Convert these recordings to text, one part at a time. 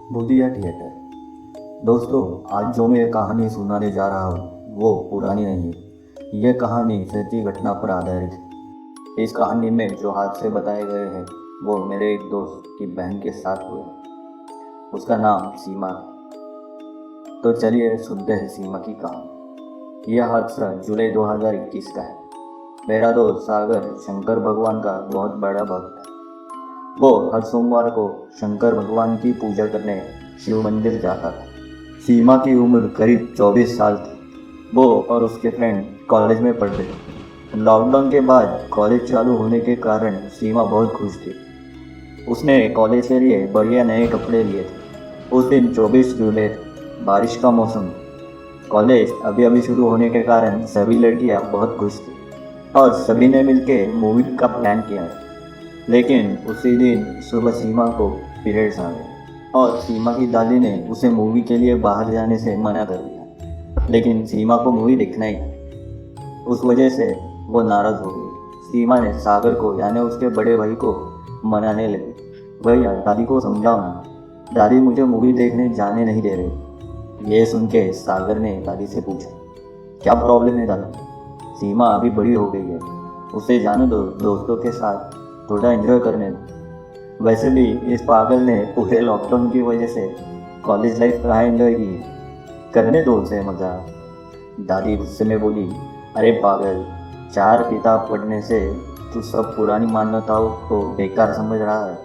भूतिया थिएटर। दोस्तों, आज जो मैं कहानी सुनाने जा रहा हूँ वो पुरानी नहीं है। ये कहानी सच्ची घटना पर आधारित है। इस कहानी में जो हादसे बताए गए हैं वो मेरे एक दोस्त की बहन के साथ हुए। उसका नाम सीमा है। तो चलिए सुनते हैं सीमा की कहानी। यह हादसा जुलाई 2021 का है। मेरा दोस्त सागर शंकर भगवान का बहुत बड़ा भक्त है। वो हर सोमवार को शंकर भगवान की पूजा करने शिव मंदिर जाता था। सीमा की उम्र करीब 24 साल थी। वो और उसके फ्रेंड कॉलेज में पढ़ते थे। लॉकडाउन के बाद कॉलेज चालू होने के कारण सीमा बहुत खुश थी। उसने कॉलेज के लिए बढ़िया नए कपड़े लिए थे। उस दिन 24 जुलाई, बारिश का मौसम। कॉलेज अभी अभी शुरू होने के कारण सभी लड़कियां बहुत खुश थी और सभी ने मिलकर मूवी का प्लान किया। लेकिन उसी दिन सुबह सीमा को पीरियड्स आ गए और सीमा की दादी ने उसे मूवी के लिए बाहर जाने से मना कर दिया। लेकिन सीमा को मूवी देखना ही था। उस वजह से वो नाराज़ हो गई। सीमा ने सागर को यानी उसके बड़े भाई को मनाने लगी। भैया, दादी को समझाओ ना, दादी मुझे मूवी देखने जाने नहीं दे रही। ये सुन के सागर ने दादी से पूछा, क्या प्रॉब्लम है दादी? सीमा अभी बड़ी हो गई है, उसे जाने दो, दोस्तों के साथ थोड़ा एंजॉय करने दो। वैसे भी इस पागल ने पूरे लॉकडाउन की वजह से कॉलेज लाइफ कहाँ एंजॉय की, करने दो उसे मज़ा। दादी गुस्से में बोली, अरे पागल, 4 किताब पढ़ने से तू सब पुरानी मान्यताओं को बेकार समझ रहा है।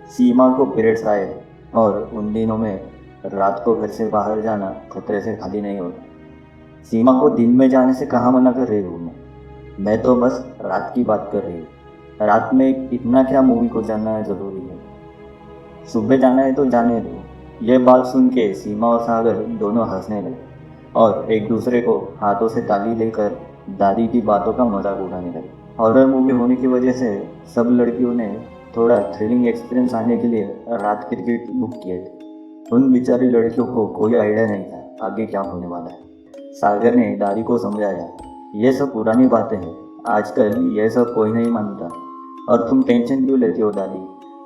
सीमा को पीरियड्स आए और उन दिनों में रात को घर से बाहर जाना खतरे से खाली नहीं होता। सीमा को दिन में जाने से कहाँ मना कर रही हूँ मैं तो बस रात की बात कर रही हूँ। रात में इतना क्या मूवी को जाना है ज़रूरी है? सुबह जाना है तो जाने दो। यह बात सुन के सीमा और सागर दोनों हंसने लगे और एक दूसरे को हाथों से ताली लेकर दादी की बातों का मजाक उड़ाने लगे। हॉरर मूवी होने की वजह से सब लड़कियों ने थोड़ा थ्रिलिंग एक्सपीरियंस आने के लिए रात की टिकट बुक किए थे। उन बेचारी लड़कियों को कोई आइडिया नहीं था आगे क्या होने वाला है। सागर ने दादी को समझाया, ये सब पुरानी बातें हैं, आजकल ये सब कोई नहीं मानता। और तुम टेंशन क्यों लेती हो दादी?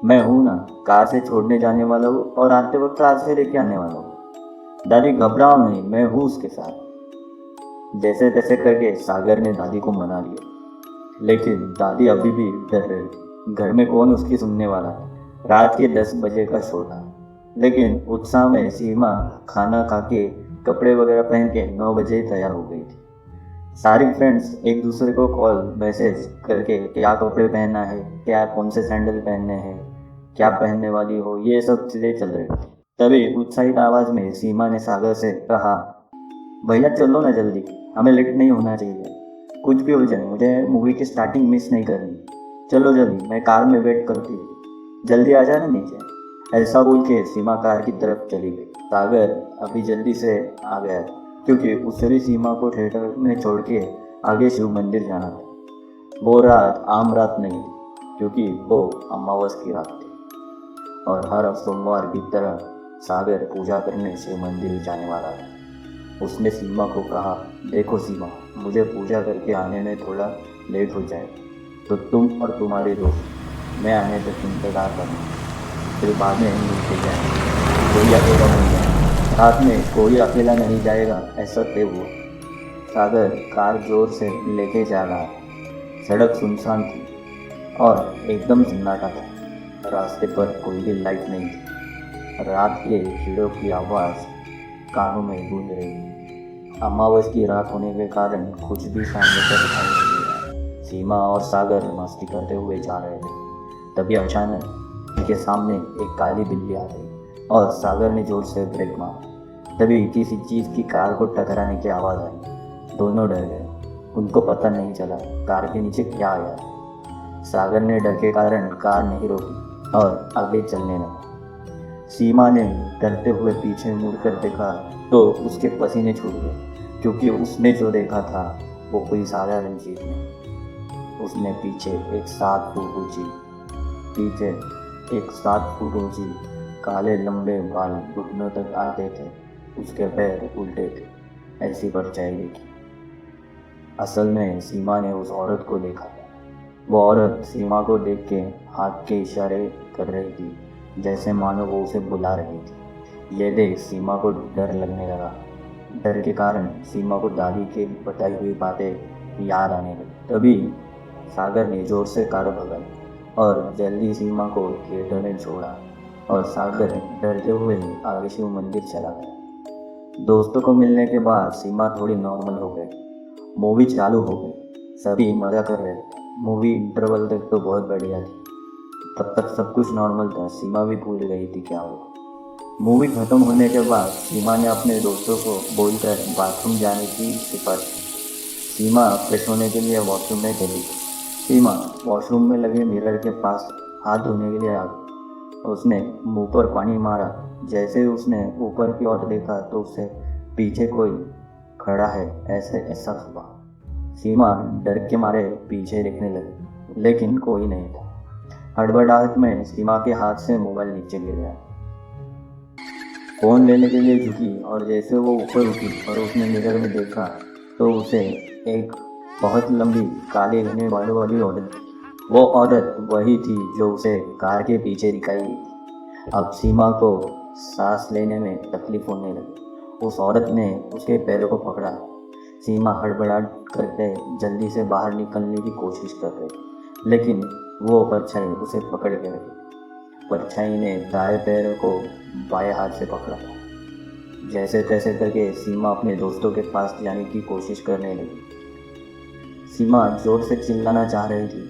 मैं हूँ ना, कार से छोड़ने जाने वाला हूँ और आते वक्त कार से लेके आने वाला हूँ। दादी घबराओ नहीं, मैं हूँ उसके साथ। जैसे तैसे करके सागर ने दादी को मना लिया, लेकिन दादी अभी भी डर रही थी। घर में कौन उसकी सुनने वाला है? रात के 10 बजे का शो था। लेकिन उत्साह में सीमा खाना खा के कपड़े वगैरह पहन के 9 बजे तैयार हो गई थी। सारी फ्रेंड्स एक दूसरे को कॉल मैसेज करके क्या कपड़े पहनना है, क्या कौन से सैंडल पहनने हैं, क्या पहनने वाली हो, ये सब चीज़ें चल रही थी। तभी उत्साहित आवाज़ में सीमा ने सागर से कहा, भैया चलो ना जल्दी, हमें लेट नहीं होना चाहिए। कुछ भी हो जाए, मुझे मूवी की स्टार्टिंग मिस नहीं करनी। चलो जल्दी, मैं कार में वेट करती हूँ, जल्दी आ जाना नीचे। ऐसा बोल के सीमा कार की तरफ चली गई। सागर अभी जल्दी से आ गया क्योंकि उसे भी सीमा को थिएटर में छोड़ के आगे शिव मंदिर जाना था। वो रात आम रात नहीं थी क्योंकि वो अमावस की रात थी और हर सोमवार की तरह सागर पूजा करने शिव मंदिर जाने वाला था। उसने सीमा को कहा, देखो सीमा, मुझे पूजा करके आने में थोड़ा लेट हो जाए तो तुम और तुम्हारे दोस्त मैं आने तक इंतज़ार करना, फिर बाद में मिलते जाएंगे। कोई अकेला नहीं जाएगा, रात में कोई अकेला नहीं जाएगा, ऐसा तय हुआ। सागर कार जोर से लेके जा रहा। सड़क सुनसान थी और एकदम सन्नाटा था। रास्ते पर कोई भी लाइट नहीं थी। रात के कीड़ों की आवाज़ कानों में गूंज रही थी। अमावस की रात होने के कारण कुछ भी सामने से दिखाई नहीं दे रहा। सीमा और सागर मस्ती करते हुए जा रहे थे। तभी अचानक उनके सामने एक काली बिल्ली आ गई और सागर ने जोर से ब्रेक मारा। तभी किसी चीज़ की कार को टकराने की आवाज़ आई। दोनों डर गए। उनको पता नहीं चला कार के नीचे क्या आया। सागर ने डर के कारण कार नहीं रोकी और आगे चलने लगा। सीमा ने डरते हुए पीछे मुड़कर देखा तो उसके पसीने छूट गए क्योंकि उसने जो देखा था वो कोई साधारण चीज़ नहीं। उसने पीछे एक 7 फुट ऊंची काले लंबे बाल घुटनों तक आते थे। उसके पैर उल्टे थे। ऐसी परछाई देखी। असल में सीमा ने उस औरत को देखा था। वो औरत सीमा को देख के हाथ के इशारे कर रही थी जैसे मानो वो उसे बुला रही थी। ये देख सीमा को डर लगने लगा। डर के कारण सीमा को दादी की बताई हुई बातें याद आने लगी। तभी सागर ने जोर से कार भगाई और जल्दी सीमा को थिएटर में छोड़ा और सागर डरते हुए आगे शिव मंदिर चला गया। दोस्तों को मिलने के बाद सीमा थोड़ी नॉर्मल हो गई। मूवी चालू हो गई, सभी मजा कर रहे थे। मूवी इंटरवल तक तो बहुत बढ़िया थी। तब तक सब कुछ नॉर्मल था, सीमा भी भूल गई थी क्या हुआ। मूवी खत्म होने के बाद सीमा ने अपने दोस्तों को बोलकर बाथरूम जाने की सिफारिश की। सीमा फ्रेश होने के लिए वॉशरूम में चली गई। सीमा वॉशरूम में लगे मिरर के पास हाथ धोने के लिए आ गई। उसने मुंह पर पानी मारा। जैसे ही उसने ऊपर की ओर देखा तो उसे पीछे कोई खड़ा है ऐसे एहसास हुआ। सीमा डर के मारे पीछे देखने लगी, लेकिन कोई नहीं था। हड़बड़ाहट में सीमा के हाथ से मोबाइल नीचे गिर गया। फ़ोन लेने के लिए झुकी और जैसे वो ऊपर उठी और उसने मिरर में देखा तो उसे एक बहुत लंबी काले घने बालों वाली औरत थी। वो औरत वही थी जो उसे कार के पीछे दिखाई दी थी। अब सीमा को सांस लेने में तकलीफ होने लगी। उस औरत ने उसके पैरों को पकड़ा। सीमा हड़बड़ाहट करके जल्दी से बाहर निकलने की कोशिश कर रही, लेकिन वो परछाई उसे पकड़ के रखी। परछाई ने दाएं पैर को बाएं हाथ से पकड़ा। जैसे तैसे करके सीमा अपने दोस्तों के पास जाने की कोशिश करने लगी। सीमा जोर से चिल्लाना चाह रही थी,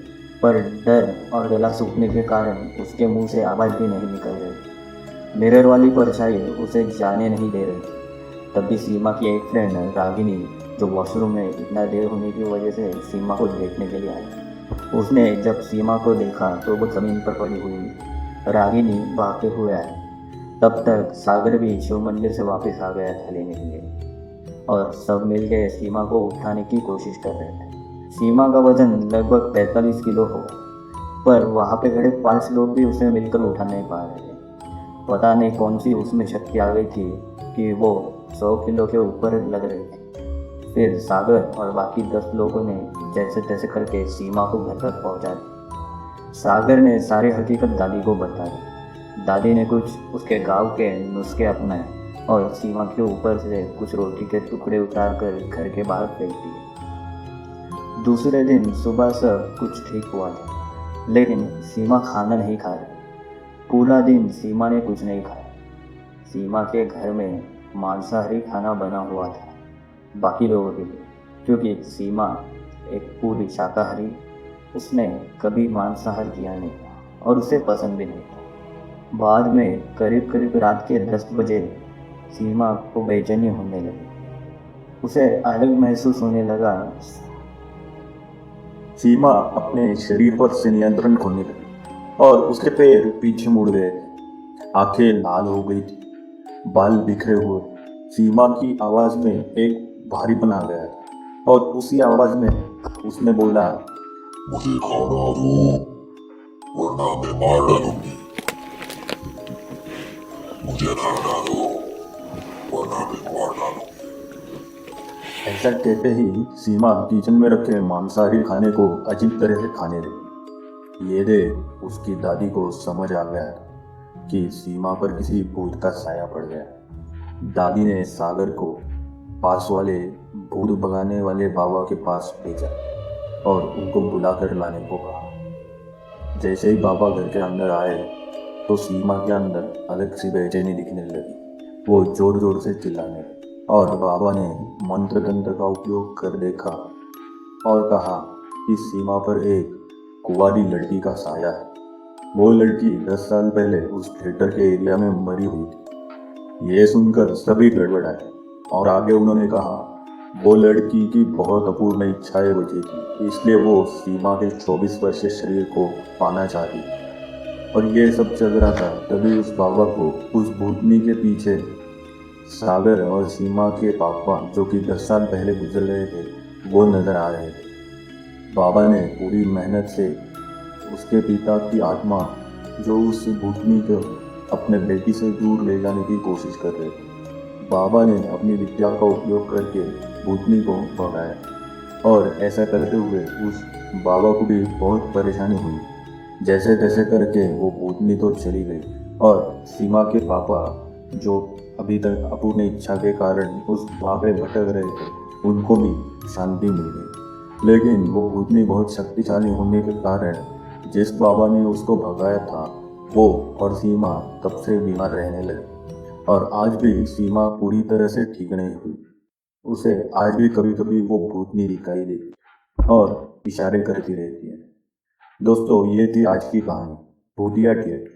पर डर और गला सूखने के कारण उसके मुंह से आवाज़ भी नहीं निकल रही। मिरर वाली परछाई उसे जाने नहीं दे रही थी। तभी सीमा की एक फ्रेंड रागिनी, जो वॉशरूम में इतना देर होने की वजह से सीमा को देखने के लिए आई। उसने जब सीमा को देखा तो वो ज़मीन पर पड़ी हुई थी। रागिनी भागते हुए आई। तब तक सागर भी शिव मंदिर से वापस आ गया था लेने के लिए, और सब मिलकर सीमा को उठाने की कोशिश कर रहे थे। सीमा का वजन लगभग 45 किलो हो, पर वहाँ पे खड़े 5 लोग भी उसे मिलकर उठा नहीं पा रहे थे। पता नहीं कौन सी उसमें शक्ति आ गई थी कि वो 100 किलो के ऊपर लग रही थी। फिर सागर और बाकी 10 लोगों ने जैसे तैसे करके सीमा को घर तक पहुँचा दिया। सागर ने सारी हकीकत दादी को बता दी। दादी ने कुछ उसके गांव के नुस्खे अपनाए और सीमा के ऊपर से कुछ रोटी के टुकड़े उतार कर घर के बाहर फेंक दिए। दूसरे दिन सुबह सब कुछ ठीक हुआ था, लेकिन सीमा खाना नहीं खा रही। पूरा दिन सीमा ने कुछ नहीं खाया। सीमा के घर में मांसाहारी खाना बना हुआ था बाकी लोगों के लिए, क्योंकि सीमा एक पूरी शाकाहारी, उसने कभी मांसाहार किया नहीं और उसे पसंद भी नहीं था। बाद में करीब करीब रात के 10 बजे सीमा को बेचैनी होने लगी। उसे अलग महसूस होने लगा। सीमा अपने शरीर पर से नियंत्रण खोने लगी और उसके पैर पीछे मुड़ गए। आंखें लाल हो गई थी, बाल बिखरे हुए। सीमा की आवाज में एक भारीपन आ गया और उसी आवाज में उसने बोला, मुझे खाना दो वरना मैं मार डालूंगी। मुझे खाना दो वरना मैं मार डालूंगी। ऐसा कहते ही सीमा किचन में रखे मांसाहारी खाने को अजीब तरह से खाने लगी। ये देख उसकी दादी को समझ आ गया कि सीमा पर किसी भूत का साया पड़ गया। दादी ने सागर को पास वाले भूत भगाने वाले बाबा के पास भेजा और उनको बुलाकर लाने को कहा। जैसे ही बाबा घर के अंदर आए तो सीमा के अंदर अलग सी बेचैनी दिखने लगी। वो जोर जोर से चिल्लाने लगी और बाबा ने मंत्र तंत्र का उपयोग कर देखा और कहा कि सीमा पर एक कुंवारी लड़की का साया है। वो लड़की 10 साल पहले उस थिएटर के एरिया में मरी हुई थी। ये सुनकर सभी गड़बड़ाए और आगे उन्होंने कहा वो लड़की की बहुत अपूर्ण इच्छाएं बची थी, इसलिए वो सीमा के 24 वर्षीय शरीर को पाना चाहती थी। और ये सब चल रहा था, तभी उस बाबा को उस भूतनी के पीछे सागर और सीमा के पापा, जो कि 10 साल पहले गुजर रहे थे, वो नजर आ रहे थे। बाबा ने पूरी मेहनत से उसके पिता की आत्मा, जो उस भूतनी को अपने बेटी से दूर ले जाने की कोशिश कर रहे थे, बाबा ने अपनी विद्या का उपयोग करके भूतनी को भगाया। और ऐसा करते हुए उस बाबा को भी बहुत परेशानी हुई। जैसे तैसे करके वो भूतनी तो चली गई और सीमा के पापा जो अभी तक अपनी इच्छा के कारण उस वहाँ पे भटक रहे थे, उनको भी शांति मिल गई। लेकिन वो भूतनी बहुत शक्तिशाली होने के कारण जिस बाबा ने उसको भगाया था, वो और सीमा तब से बीमार रहने लगी और आज भी सीमा पूरी तरह से ठीक नहीं हुई। उसे आज भी कभी कभी वो भूतनी दिखाई देती और इशारे करती रहती है। दोस्तों, ये थी आज की कहानी भूतिया टेप।